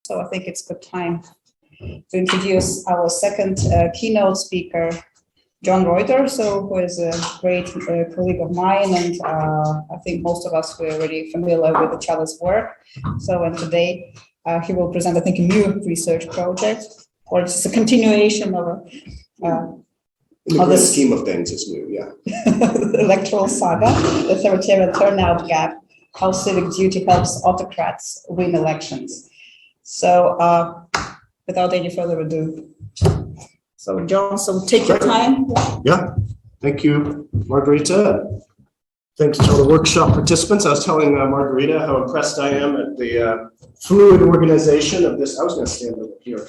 So I think it's good time to introduce our second keynote speaker, John Reuter, who is a great colleague of mine, and I think most of us were already familiar with each other's work. And today he will present, I think, a new research project, or it's a continuation of in the grand scheme of things, it's new, yeah. The electoral saga, the Authoritarian Turnout Gap, how civic duty helps autocrats win elections. So without any further ado. So John, take your time. Yeah, thank you, Margarita. Thanks to all the workshop participants. I was telling Margarita how impressed I am at the fluid organization of this. I was going to stand over here.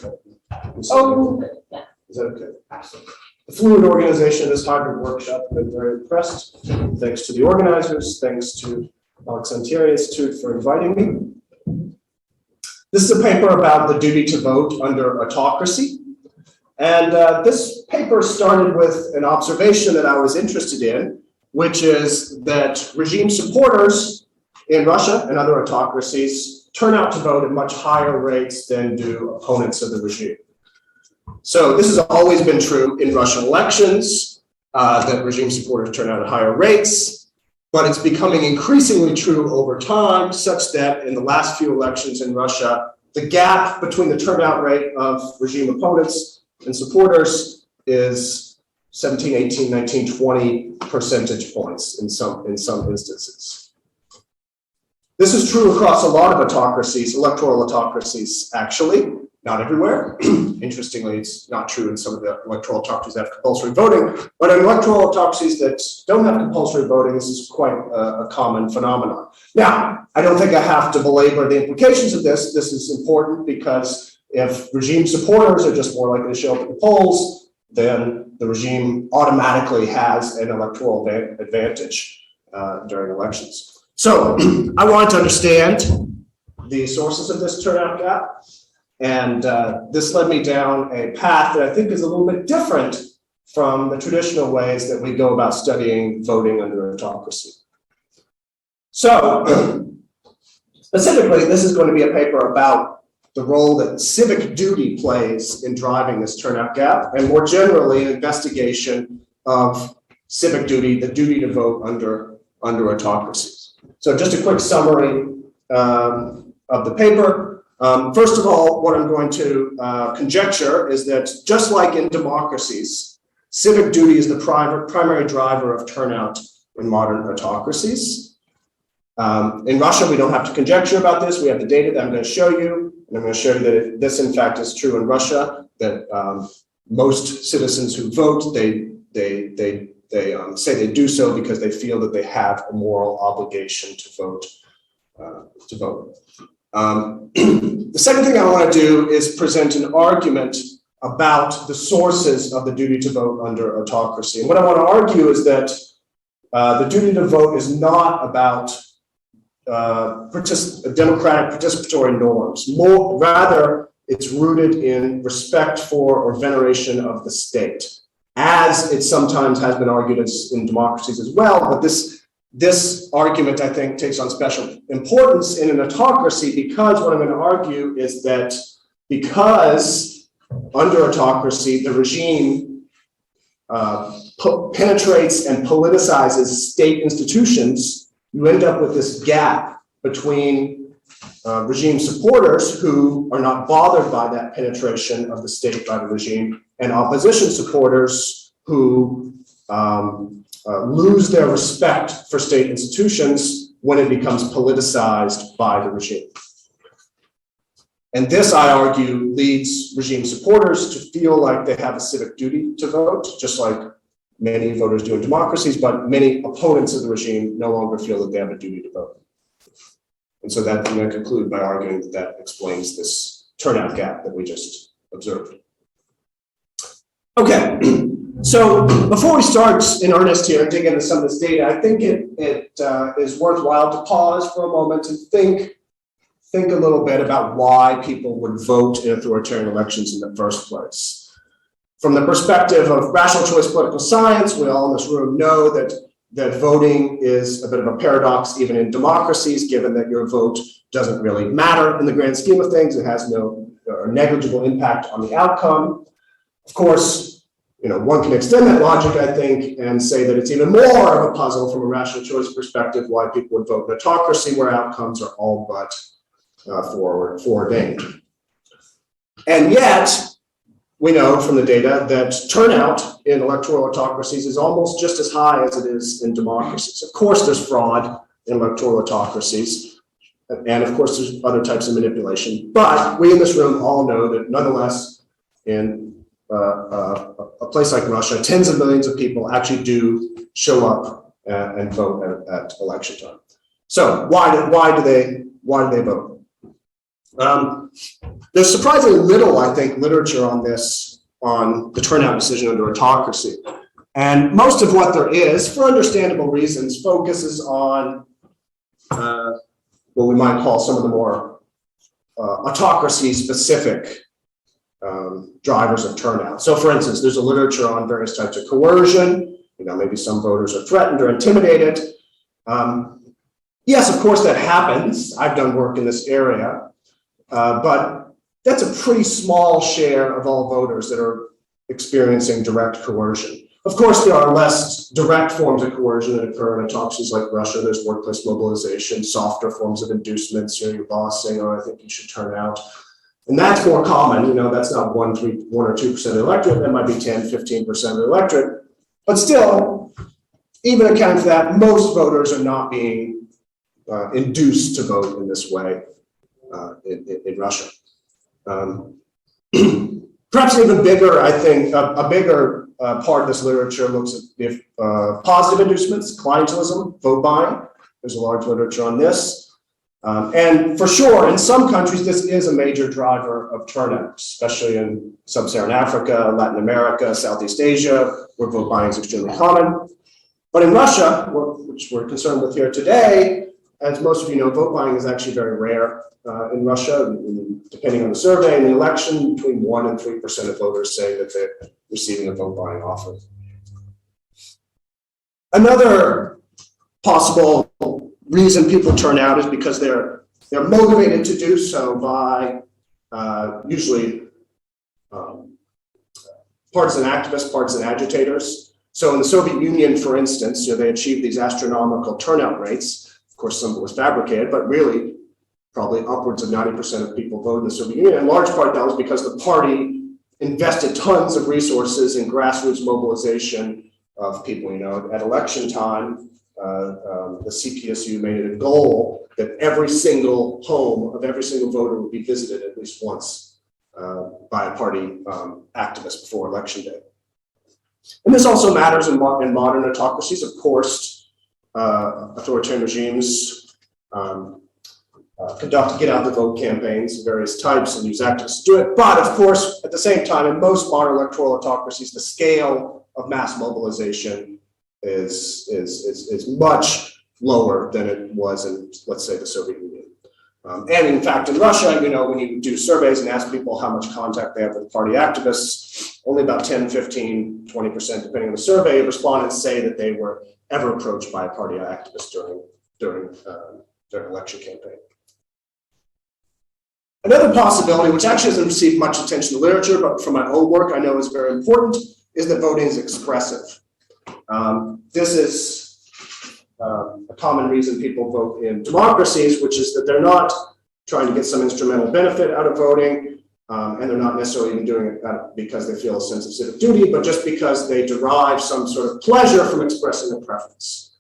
Oh, yeah. Is that okay? Absolutely. The fluid organization of this hybrid workshop, I've been very impressed. Thanks to the organizers, thanks to Aleksanteri Institute for inviting me. This is a paper about the duty to vote under autocracy. And this paper started with an observation that I was interested in, which is that regime supporters in Russia and other autocracies turn out to vote at much higher rates than do opponents of the regime. So this has always been true in Russian elections, that regime supporters turn out at higher rates, but it's becoming increasingly true over time, such that in the last few elections in Russia, the gap between the turnout rate of regime opponents and supporters is 17, 18, 19, 20 percentage points in some instances. This is true across a lot of autocracies, electoral autocracies, actually. Not everywhere. Interestingly, it's not true in some of the electoral autocracies that have compulsory voting, but in electoral autocracies that don't have compulsory voting, this is quite a common phenomenon. Now, I don't think I have to belabor the implications of this. This is important because if regime supporters are just more likely to show up at the polls, then the regime automatically has an electoral advantage during elections. So I wanted to understand the sources of this turnout gap. And this led me down a path that I think is a little bit different from the traditional ways that we go about studying voting under autocracy. So specifically, this is going to be a paper about the role that civic duty plays in driving this turnout gap, and more generally, an investigation of civic duty, the duty to vote under autocracies. So just a quick summary of the paper. First of all, what I'm going to conjecture is that just like in democracies, civic duty is the primary driver of turnout in modern autocracies. In Russia, we don't have to conjecture about this. We have the data that I'm going to show you, and I'm going to show you that this, in fact, is true in Russia, that most citizens who vote, they say they do so because they feel that they have a moral obligation to vote. The second thing I want to do is present an argument about the sources of the duty to vote under autocracy. And what I want to argue is that the duty to vote is not about democratic participatory norms. Rather, it's rooted in respect for or veneration of the state, as it sometimes has been argued in democracies as well. But this argument, I think, takes on special importance in an autocracy because what I'm going to argue is that because under autocracy, the regime penetrates and politicizes state institutions, you end up with this gap between regime supporters who are not bothered by that penetration of the state by the regime and opposition supporters who lose their respect for state institutions when it becomes politicized by the regime. And this, I argue, leads regime supporters to feel like they have a civic duty to vote, just like many voters do in democracies, but many opponents of the regime no longer feel that they have a duty to vote. And so that I'm going to conclude by arguing that that explains this turnout gap that we just observed. Okay. So before we start in earnest here and dig into some of this data, I think it is worthwhile to pause for a moment and think a little bit about why people would vote in authoritarian elections in the first place. From the perspective of rational choice political science, we all in this room know that that voting is a bit of a paradox even in democracies, given that your vote doesn't really matter in the grand scheme of things. It has no or negligible impact on the outcome. Of course, one can extend that logic, I think, and say that it's even more of a puzzle from a rational choice perspective why people would vote in autocracy where outcomes are all but foreordained. And yet, we know from the data that turnout in electoral autocracies is almost just as high as it is in democracies. Of course, there's fraud in electoral autocracies, and of course, there's other types of manipulation. But we in this room all know that nonetheless, in a place like Russia, tens of millions of people actually do show up and vote at election time. So why do they vote? There's surprisingly little, I think, literature on this, on the turnout decision under autocracy. And most of what there is, for understandable reasons, focuses on what we might call some of the more autocracy-specific drivers of turnout. So, for instance, there's a literature on various types of coercion. Maybe some voters are threatened or intimidated. Yes, of course, that happens. I've done work in this area. But that's a pretty small share of all voters that are experiencing direct coercion. Of course, there are less direct forms of coercion that occur in autocracies like Russia. There's workplace mobilization, softer forms of inducements, your boss saying, oh, I think you should turn out. And that's more common. That's not 1 or 2% of the electorate. That might be 10, 15% of the electorate. But still, even accounting for that, most voters are not being induced to vote in this way. In Russia. Perhaps even bigger, I think, a bigger part of this literature looks at the positive inducements, clientelism, vote buying. There's a large literature on this. And for sure, in some countries, this is a major driver of turnout, especially in sub-Saharan Africa, Latin America, Southeast Asia, where vote buying is extremely common. But in Russia, which we're concerned with here today, as most of you know, vote buying is actually very rare in Russia. Depending on the survey in the election, between 1 and 3% of voters say that they're receiving a vote buying offer. Another possible reason people turn out is because they're motivated to do so by usually partisan activists, partisan agitators. So in the Soviet Union, for instance, they achieved these astronomical turnout rates. Of course, some of it was fabricated, but really, probably upwards of 90% of people voted in the Soviet Union. In large part, that was because the party invested tons of resources in grassroots mobilization of people. At election time, the CPSU made it a goal that every single home of every single voter would be visited at least once by a party activist before election day. And this also matters in modern autocracies. Of course, authoritarian regimes conduct get out the vote campaigns of various types and use activists to do it. But of course, at the same time, in most modern electoral autocracies, the scale of mass mobilization is much lower than it was in, let's say, the Soviet Union. And in fact, in Russia, when you do surveys and ask people how much contact they have with party activists, only about 10, 15, 20%, depending on the survey, of respondents say that they were ever approached by a party activist during their election campaign. Another possibility, which actually hasn't received much attention in the literature, but from my own work I know is very important, is that voting is expressive. This is a common reason people vote in democracies, which is that they're not trying to get some instrumental benefit out of voting, and they're not necessarily even doing it because they feel a sense of civic duty, but just because they derive some sort of pleasure from expressing a preference.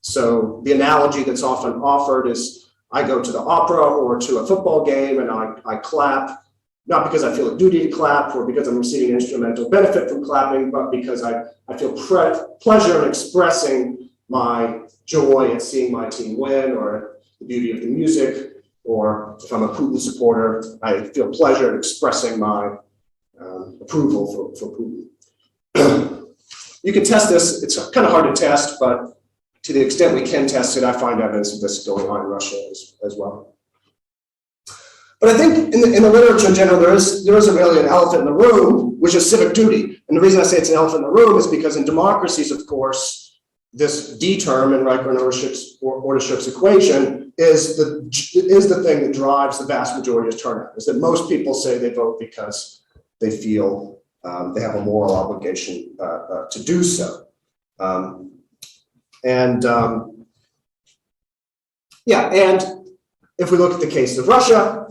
So the analogy that's often offered is, I go to the opera or to a football game and I clap, not because I feel a duty to clap or because I'm receiving instrumental benefit from clapping, but because I feel pleasure in expressing my joy at seeing my team win, or the beauty of the music, or if I'm a Putin supporter, I feel pleasure in expressing my approval for Putin. You can test this. It's kind of hard to test, but to the extent we can test it, I find evidence of this going on in Russia as well. But I think in the literature in general, there isn't really an elephant in the room, which is civic duty. And the reason I say it's an elephant in the room is because in democracies, of course, this D term in Reuter-Ordership's equation is the thing that drives the vast majority of turnout, is that most people say they vote because they feel they have a moral obligation to do so. Yeah, and if we look at the case of Russia,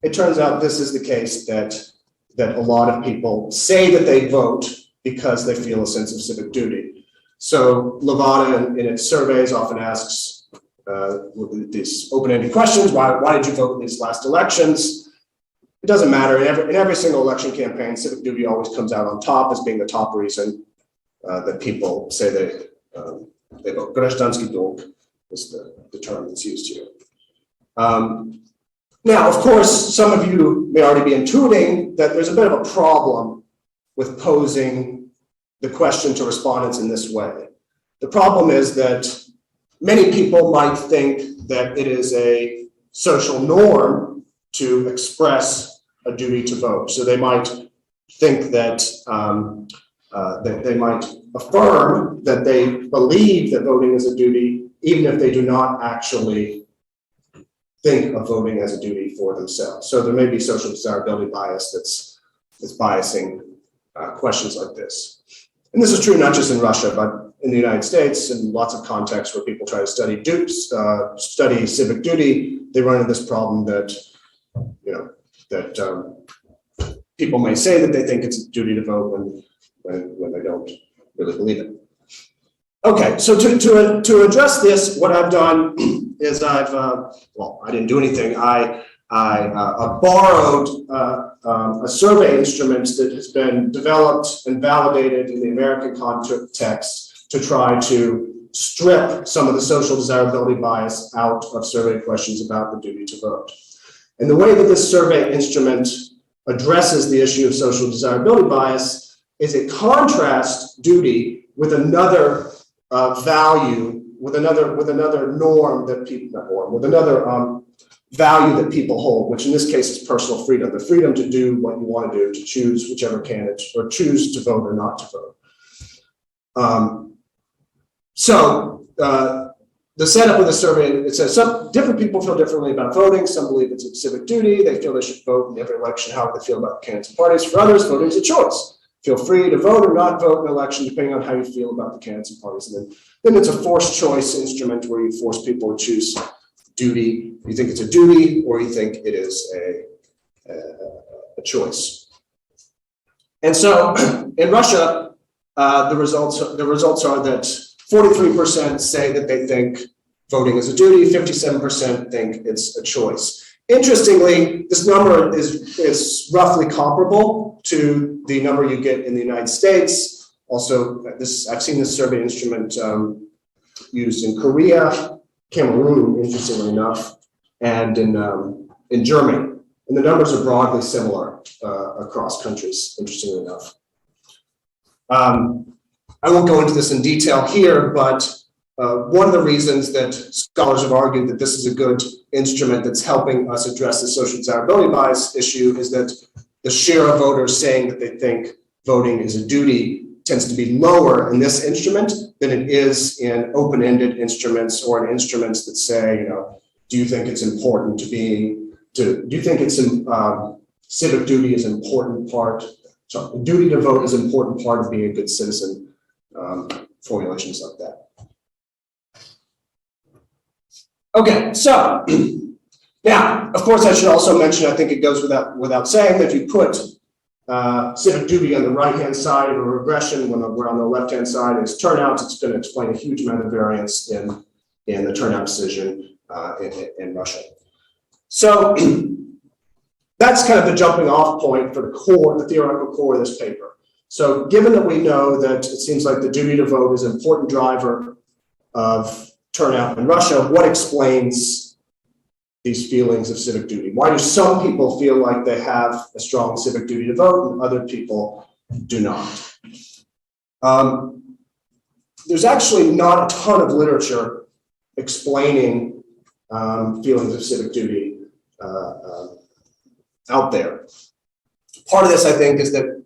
it turns out this is the case that a lot of people say that they vote because they feel a sense of civic duty. So Levada in its surveys often asks these open-ended questions. Why did you vote in these last elections? It doesn't matter. In every single election campaign, civic duty always comes out on top as being the top reason that people say they vote. Гражданский долг is the term that's used here. Now, of course, some of you may already be intuiting that there's a bit of a problem with posing the question to respondents in this way. The problem is that many people might think that it is a social norm to express a duty to vote. So they might think that, they might affirm that they believe that voting is a duty, even if they do not actually think of voting as a duty for themselves. So there may be social desirability bias that's biasing questions like this. And this is true not just in Russia, but in the United States, in lots of contexts where people try to study study civic duty, they run into this problem that, people may say that they think it's a duty to vote when they don't really believe it. Okay, so to address this, what I've done is I didn't do anything. I borrowed a survey instrument that has been developed and validated in the American context to try to strip some of the social desirability bias out of survey questions about the duty to vote. And the way that this survey instrument addresses the issue of social desirability bias is it contrasts duty with another value, with another norm that people, with another value that people hold, which in this case is personal freedom, the freedom to do what you want to do, to choose whichever candidate, or choose to vote or not to vote. The setup of the survey, it says some different people feel differently about voting. Some believe it's a civic duty. They feel they should vote in every election, however they feel about the candidates and parties. For others, voting is a choice. Feel free to vote or not vote in an election, depending on how you feel about the candidates and parties. And then it's a forced choice instrument where you force people to choose duty. You think it's a duty, or you think it is a choice. And so in Russia, the results are that 43% say that they think voting is a duty, 57% think it's a choice. Interestingly, this number is roughly comparable to the number you get in the United States. Also, I've seen this survey instrument used in Korea, Cameroon, interestingly enough, and in Germany. And the numbers are broadly similar across countries, interestingly enough. I won't go into this in detail here, but one of the reasons that scholars have argued that this is a good instrument that's helping us address the social desirability bias issue is that the share of voters saying that they think voting is a duty tends to be lower in this instrument than it is in open-ended instruments or in instruments that say, do you think it's important do you think it's civic duty is an important part, so duty to vote is an important part of being a good citizen, formulations like that. Okay, so now, of course, I should also mention, I think it goes without saying, that if you put civic duty on the right-hand side of a regression, when we're on the left-hand side is turnout, it's going to explain a huge amount of variance in the turnout decision in Russia. So that's kind of the jumping off point for the theoretical core of this paper. So given that we know that it seems like the duty to vote is an important driver of turnout in Russia, what explains these feelings of civic duty? Why do some people feel like they have a strong civic duty to vote and other people do not? There's actually not a ton of literature explaining feelings of civic duty out there. Part of this, I think, is that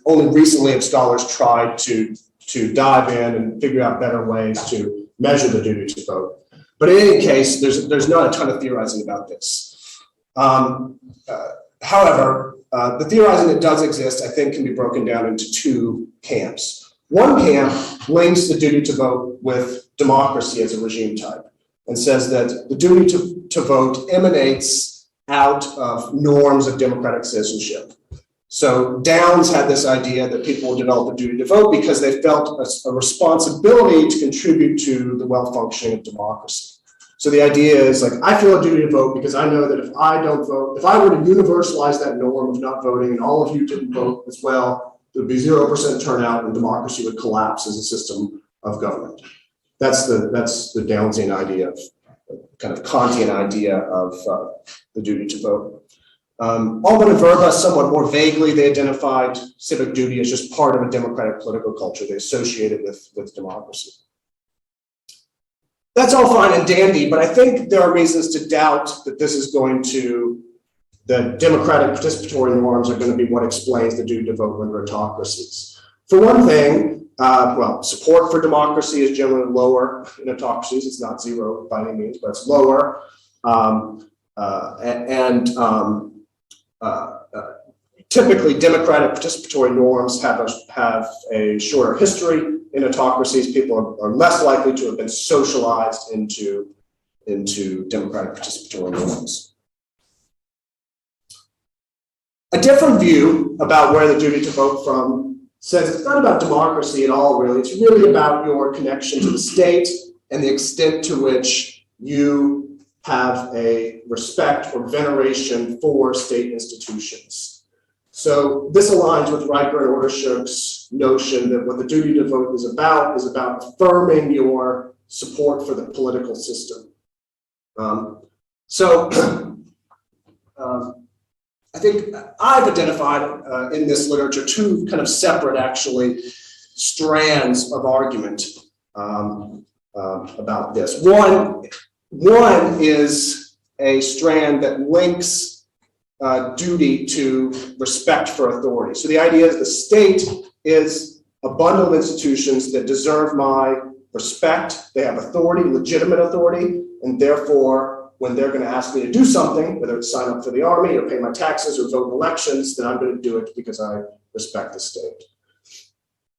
only recently have scholars tried to to dive in and figure out better ways to measure the duty to vote. But in any case, there's not a ton of theorizing about this. However, the theorizing that does exist, I think, can be broken down into two camps. One camp links the duty to vote with democracy as a regime type and says that the duty to vote emanates out of norms of democratic citizenship. So Downs had this idea that people would develop a duty to vote because they felt a responsibility to contribute to the well-functioning of democracy. So the idea is like, I feel a duty to vote because I know that if I don't vote, if I were to universalize that norm of not voting and all of you didn't vote as well, there would be 0% turnout and democracy would collapse as a system of government. That's the Downsian idea of kind of Kantian idea of the duty to vote. Alban and Verba, somewhat more vaguely, they identified civic duty as just part of a democratic political culture. They associated with democracy. That's all fine and dandy, but I think there are reasons to doubt that this is going to, the democratic participatory norms are going to be what explains the duty to vote under autocracies. For one thing, well, support for democracy is generally lower in autocracies. It's not zero by any means, but it's lower. Typically, democratic participatory norms have a shorter history. In autocracies, people are less likely to have been socialized into democratic participatory norms. A different view about where the duty to vote from says it's not about democracy at all, really. It's really about your connection to the state and the extent to which you have a respect or veneration for state institutions. So this aligns with Reuter and Orderschuk's notion that what the duty to vote is about affirming your support for the political system. I think I've identified in this literature two kind of separate, actually, strands of argument about this. One is a strand that links duty to respect for authority. So the idea is the state is a bundle of institutions that deserve my respect. They have authority, legitimate authority, and therefore, when they're going to ask me to do something, whether it's sign up for the army or pay my taxes or vote in elections, then I'm going to do it because I respect the state.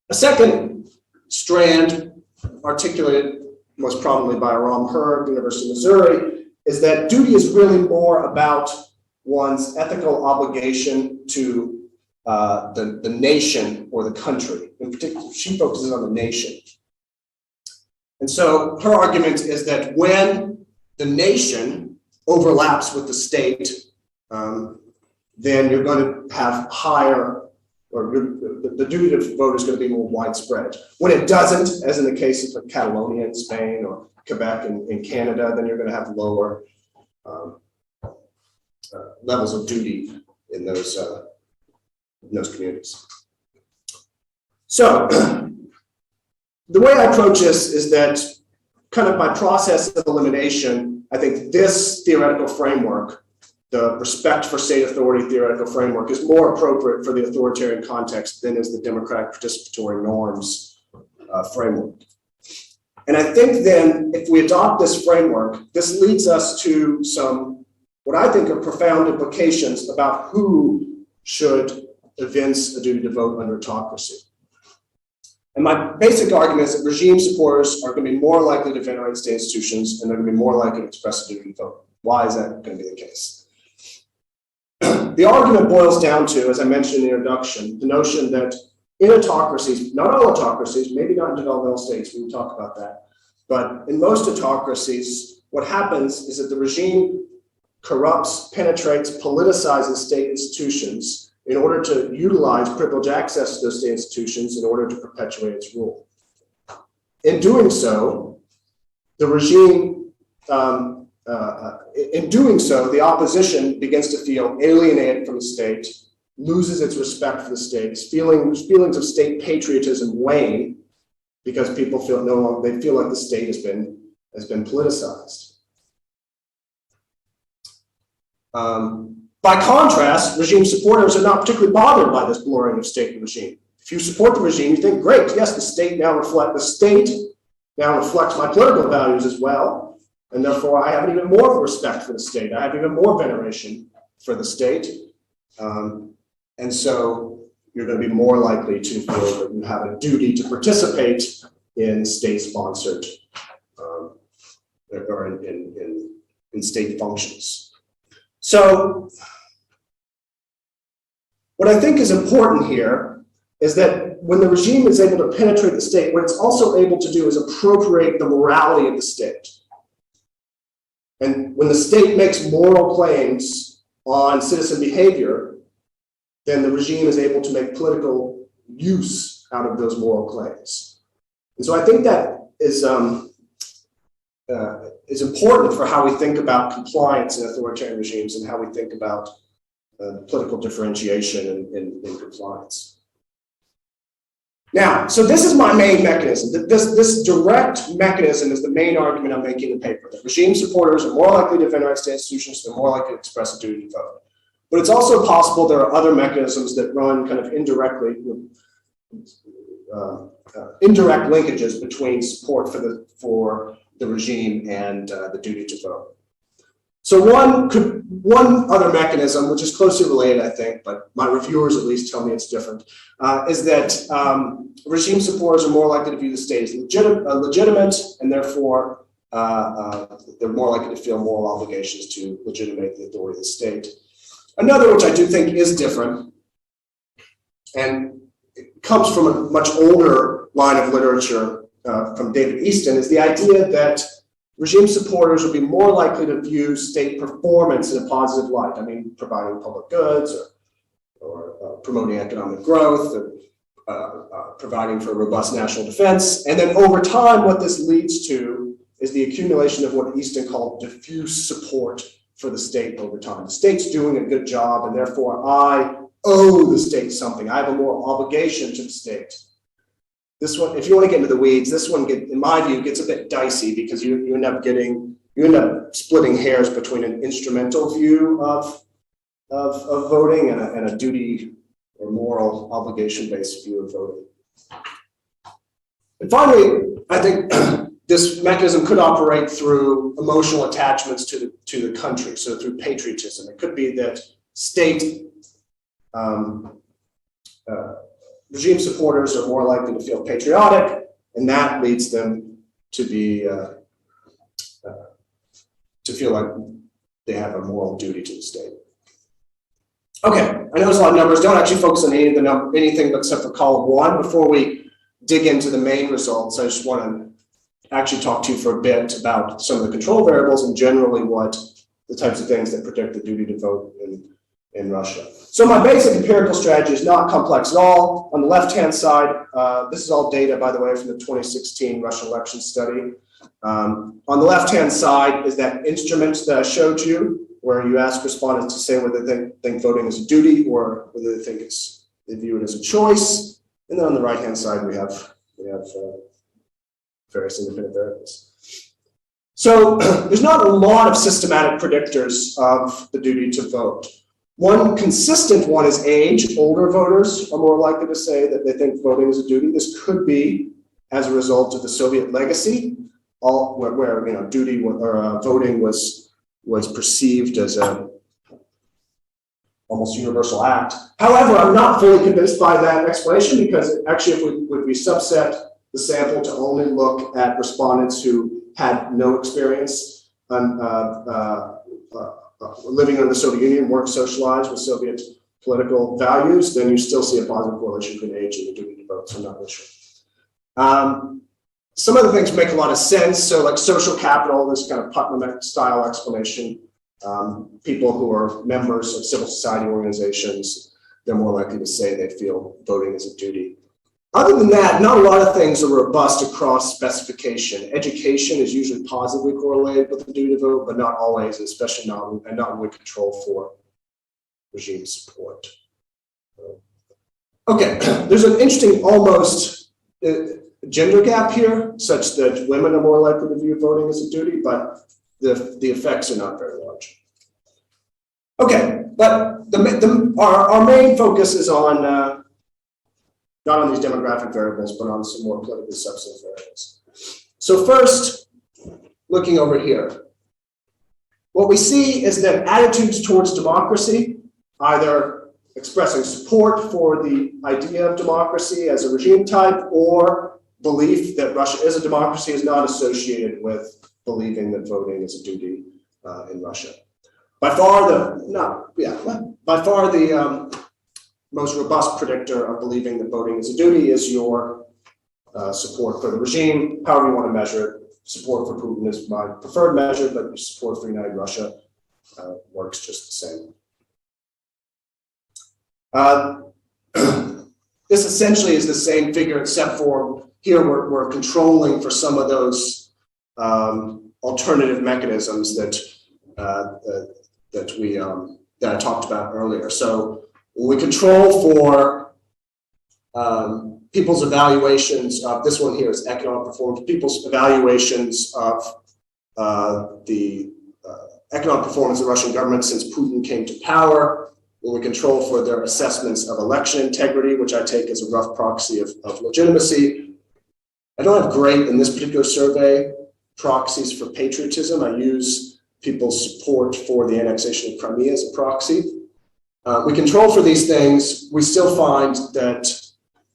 A second strand, articulated most probably by Aram Herb, University of Missouri, is that duty is really more about one's ethical obligation to the nation or the country. In particular, she focuses on the nation. And so her argument is that when the nation overlaps with the state, then you're going to have higher, or the duty to vote is going to be more widespread. When it doesn't, as in the case of Catalonia in Spain or Quebec in Canada, then you're going to have lower levels of duty in those communities. So the way I approach this is that kind of by process of elimination, I think this theoretical framework, the respect for state authority theoretical framework, is more appropriate for the authoritarian context than is the democratic participatory norms framework. And I think then if we adopt this framework, this leads us to some what I think are profound implications about who should evince a duty to vote under autocracy. And my basic argument is that regime supporters are going to be more likely to venerate state institutions and they're going to be more likely to express a duty to vote. Why is that going to be the case? The argument boils down to, as I mentioned in the introduction, the notion that in autocracies, not all autocracies, maybe not in developmental states, we can talk about that, but in most autocracies, what happens is that the regime corrupts, penetrates, politicizes state institutions in order to utilize privileged access to those state institutions in order to perpetuate its rule. In doing so, the regime, the opposition begins to feel alienated from the state, loses its respect for the state, its feelings of state patriotism wane because people feel they feel like the state has been politicized. By contrast, regime supporters are not particularly bothered by this blurring of state and regime. If you support the regime, you think, great, yes, the state now reflects my political values as well, and therefore I have even more respect for the state. I have even more veneration for the state. And so you're going to be more likely to feel that you have a duty to participate in state-sponsored or in state functions. So what I think is important here is that when the regime is able to penetrate the state, what it's also able to do is appropriate the morality of the state. And when the state makes moral claims on citizen behavior, then the regime is able to make political use out of those moral claims. And so I think that is important for how we think about compliance in authoritarian regimes and how we think about political differentiation in compliance. Now, so this is my main mechanism. This direct mechanism is the main argument I'm making in the paper, that regime supporters are more likely to venerate state institutions, they're more likely to express a duty to vote. But it's also possible there are other mechanisms that run kind of indirectly, indirect linkages between support for the regime and the duty to vote. So one other mechanism, which is closely related, I think, but my reviewers at least tell me it's different, is that regime supporters are more likely to view the state as legitimate, and therefore they're more likely to feel moral obligations to legitimate the authority of the state. Another, which I do think is different, and it comes from a much older line of literature from David Easton, is the idea that regime supporters will be more likely to view state performance in a positive light. I mean, providing public goods or promoting economic growth, or providing for a robust national defense. And then over time, what this leads to is the accumulation of what Easton called diffuse support for the state over time. The state's doing a good job, and therefore I owe the state something. I have a moral obligation to the state. This one, if you want to get into the weeds, this one, in my view, gets a bit dicey because you end up splitting hairs between an instrumental view of voting and a duty or moral obligation-based view of voting. And finally, I think this mechanism could operate through emotional attachments to the country, so through patriotism. It could be that state regime supporters are more likely to feel patriotic, and that leads them to be to feel like they have a moral duty to the state. Okay, I know there's a lot of numbers. Don't actually focus on anything except for column one. Before we dig into the main results, I just want to actually talk to you for a bit about some of the control variables and generally what the types of things that predict the duty to vote in Russia. So my basic empirical strategy is not complex at all. On the left-hand side, this is all data, by the way, from the 2016 Russian election study. On the left-hand side is that instrument that I showed you, where you ask respondents to say whether they think voting is a duty or whether they view it as a choice. And then on the right-hand side, we have various independent variables. So there's not a lot of systematic predictors of the duty to vote. One consistent one is age. Older voters are more likely to say that they think voting is a duty. This could be as a result of the Soviet legacy, where duty or voting was perceived as a almost universal act. However, I'm not fully convinced by that explanation because actually, if we subset the sample to only look at respondents who had no experience living under the Soviet Union, weren't socialized with Soviet political values, then you still see a positive correlation between age and the duty to vote, so I'm not really sure. Some other things make a lot of sense. So like social capital, this kind of Putnam style explanation, people who are members of civil society organizations, they're more likely to say they feel voting is a duty. Other than that, not a lot of things are robust across specification. Education is usually positively correlated with the duty to vote, but not always, and especially not with control for regime support. Okay, there's an interesting almost gender gap here, such that women are more likely to view voting as a duty, but the effects are not very large. Okay, but our main focus is on not on these demographic variables, but on some more politically substantive variables. So first, looking over here, what we see is that attitudes towards democracy, either expressing support for the idea of democracy as a regime type or belief that Russia is a democracy, is not associated with believing that voting is a duty in Russia. By far the most robust predictor of believing that voting is a duty is your support for the regime, however you want to measure it. Support for Putin is my preferred measure, but your support for United Russia works just the same. This essentially is the same figure, except for here we're controlling for some of those alternative mechanisms that that I talked about earlier. So we control for people's evaluations of, this one here is economic performance, people's evaluations of the economic performance of the Russian government since Putin came to power. We control for their assessments of election integrity, which I take as a rough proxy of legitimacy. I don't have great, in this particular survey, proxies for patriotism. I use people's support for the annexation of Crimea as a proxy. We control for these things. We still find that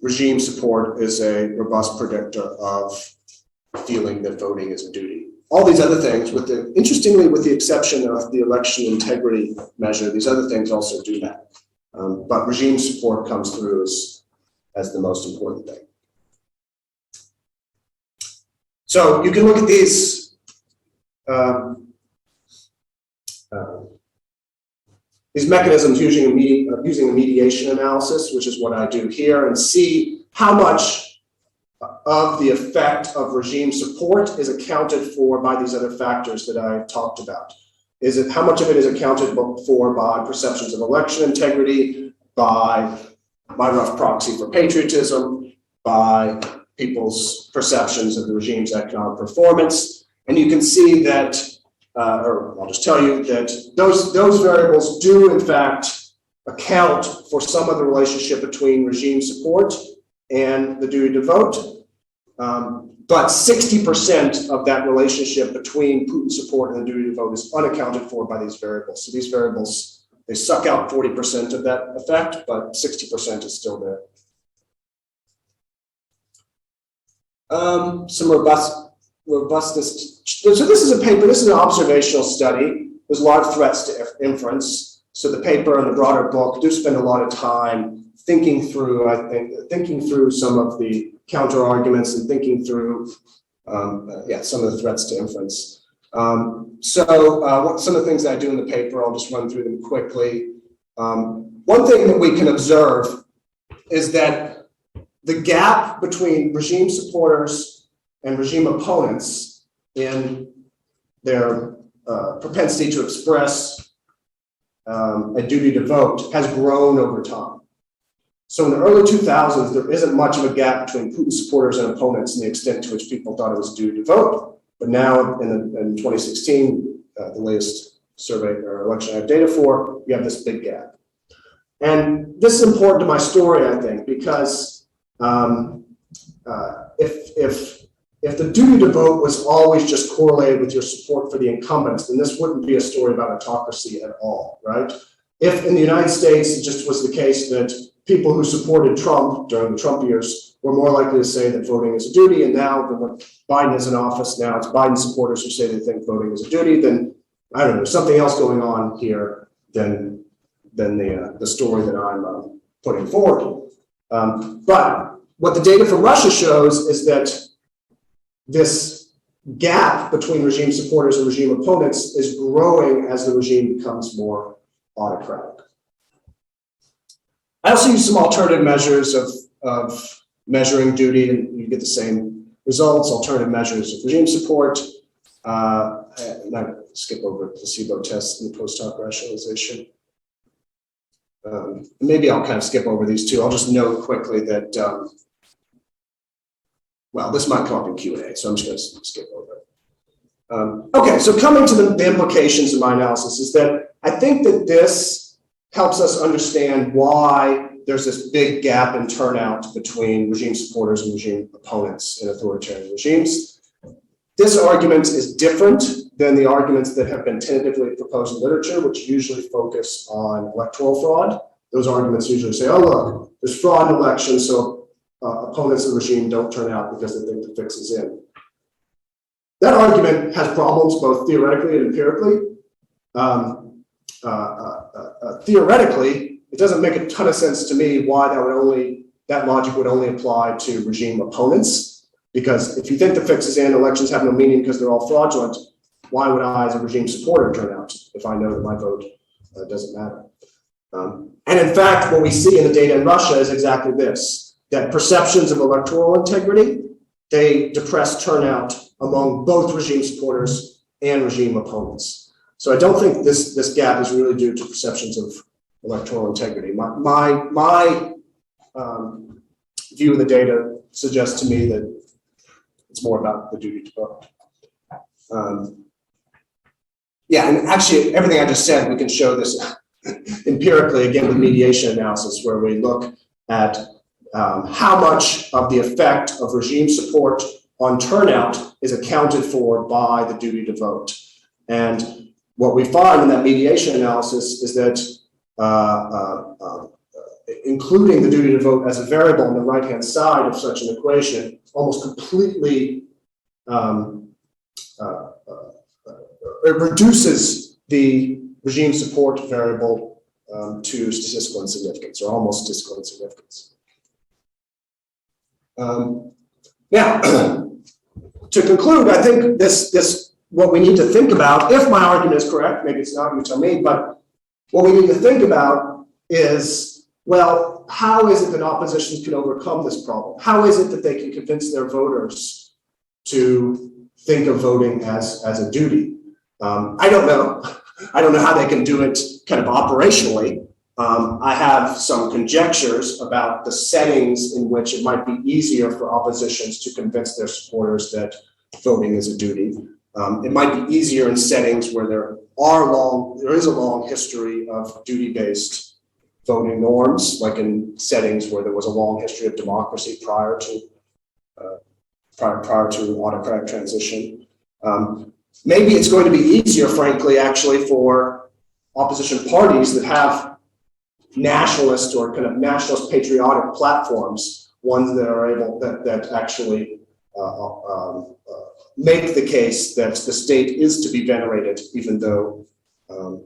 regime support is a robust predictor of feeling that voting is a duty. All these other things, interestingly, with the exception of the election integrity measure, these other things also do that. But regime support comes through as the most important thing. So you can look at these mechanisms using a mediation analysis, which is what I do here, and see how much of the effect of regime support is accounted for by these other factors that I talked about. How much of it is accounted for by perceptions of election integrity, by my rough proxy for patriotism, by people's perceptions of the regime's economic performance. And you can see that, or I'll just tell you that those variables do in fact account for some of the relationship between regime support and the duty to vote. But 60% of that relationship between Putin support and the duty to vote is unaccounted for by these variables. So these variables, they suck out 40% of that effect, but 60% is still there. Some robustness. So this is a paper, this is an observational study. There's a lot of threats to inference. So the paper and the broader book do spend a lot of time thinking through, thinking through some of the counter arguments and thinking through, some of the threats to inference. Some of the things that I do in the paper, I'll just run through them quickly. One thing that we can observe is that the gap between regime supporters and regime opponents in their propensity to express a duty to vote has grown over time. So in the early 2000s, there isn't much of a gap between Putin supporters and opponents in the extent to which people thought it was due to vote. But now in 2016, the latest survey or election I have data for, you have this big gap. And this is important to my story, I think, because if the duty to vote was always just correlated with your support for the incumbents, then this wouldn't be a story about autocracy at all, right? If in the United States it just was the case that people who supported Trump during the Trump years were more likely to say that voting is a duty, and now when Biden is in office, now it's Biden supporters who say they think voting is a duty, then I don't know, something else going on here than the story that I'm putting forward. But what the data from Russia shows is that this gap between regime supporters and regime opponents is growing as the regime becomes more autocratic. I also use some alternative measures of measuring duty, and you get the same results, alternative measures of regime support. And I skip over placebo tests and post-hoc rationalization. Maybe I'll kind of skip over these two. I'll just note quickly that, well, this might come up in Q&A, so I'm just going to skip over it. Okay, so coming to the implications of my analysis is that I think that this helps us understand why there's this big gap in turnout between regime supporters and regime opponents in authoritarian regimes. This argument is different than the arguments that have been tentatively proposed in literature, which usually focus on electoral fraud. Those arguments usually say, oh, look, there's fraud in elections, so opponents of the regime don't turn out because they think the fix is in. That argument has problems both theoretically and empirically. Theoretically, it doesn't make a ton of sense to me why that logic would only apply to regime opponents. Because if you think the fix is in, elections have no meaning because they're all fraudulent, why would I, as a regime supporter, turn out if I know that my vote doesn't matter? And in fact, what we see in the data in Russia is exactly this, that perceptions of electoral integrity, they depress turnout among both regime supporters and regime opponents. So I don't think this gap is really due to perceptions of electoral integrity. My view of the data suggests to me that it's more about the duty to vote. Yeah, and actually everything I just said, we can show this empirically, again, with mediation analysis, where we look at how much of the effect of regime support on turnout is accounted for by the duty to vote. And what we find in that mediation analysis is that including the duty to vote as a variable on the right-hand side of such an equation almost completely it reduces the regime support variable to statistical insignificance, or almost statistical insignificance. Now, to conclude, I think this what we need to think about, if my argument is correct, maybe it's not, you tell me, but what we need to think about is, well, how is it that oppositions can overcome this problem? How is it that they can convince their voters to think of voting as a duty? I don't know. I don't know how they can do it kind of operationally. I have some conjectures about the settings in which it might be easier for oppositions to convince their supporters that voting is a duty. It might be easier in settings where there is a long history of duty-based voting norms, like in settings where there was a long history of democracy prior to autocratic transition. Maybe it's going to be easier, frankly, actually, for opposition parties that have nationalist or kind of nationalist patriotic platforms, ones that are able that actually make the case that the state is to be venerated, even though the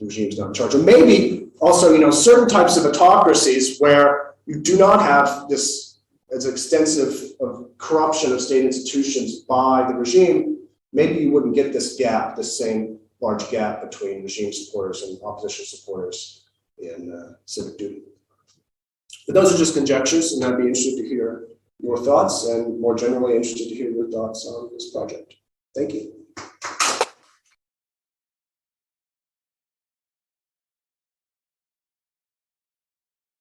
regime's not in charge. Or maybe also, certain types of autocracies where you do not have this as extensive of corruption of state institutions by the regime, maybe you wouldn't get this gap, this same large gap between regime supporters and opposition supporters in civic duty. But those are just conjectures, and I'd be interested to hear your thoughts, and more generally interested to hear your thoughts on this project. Thank you.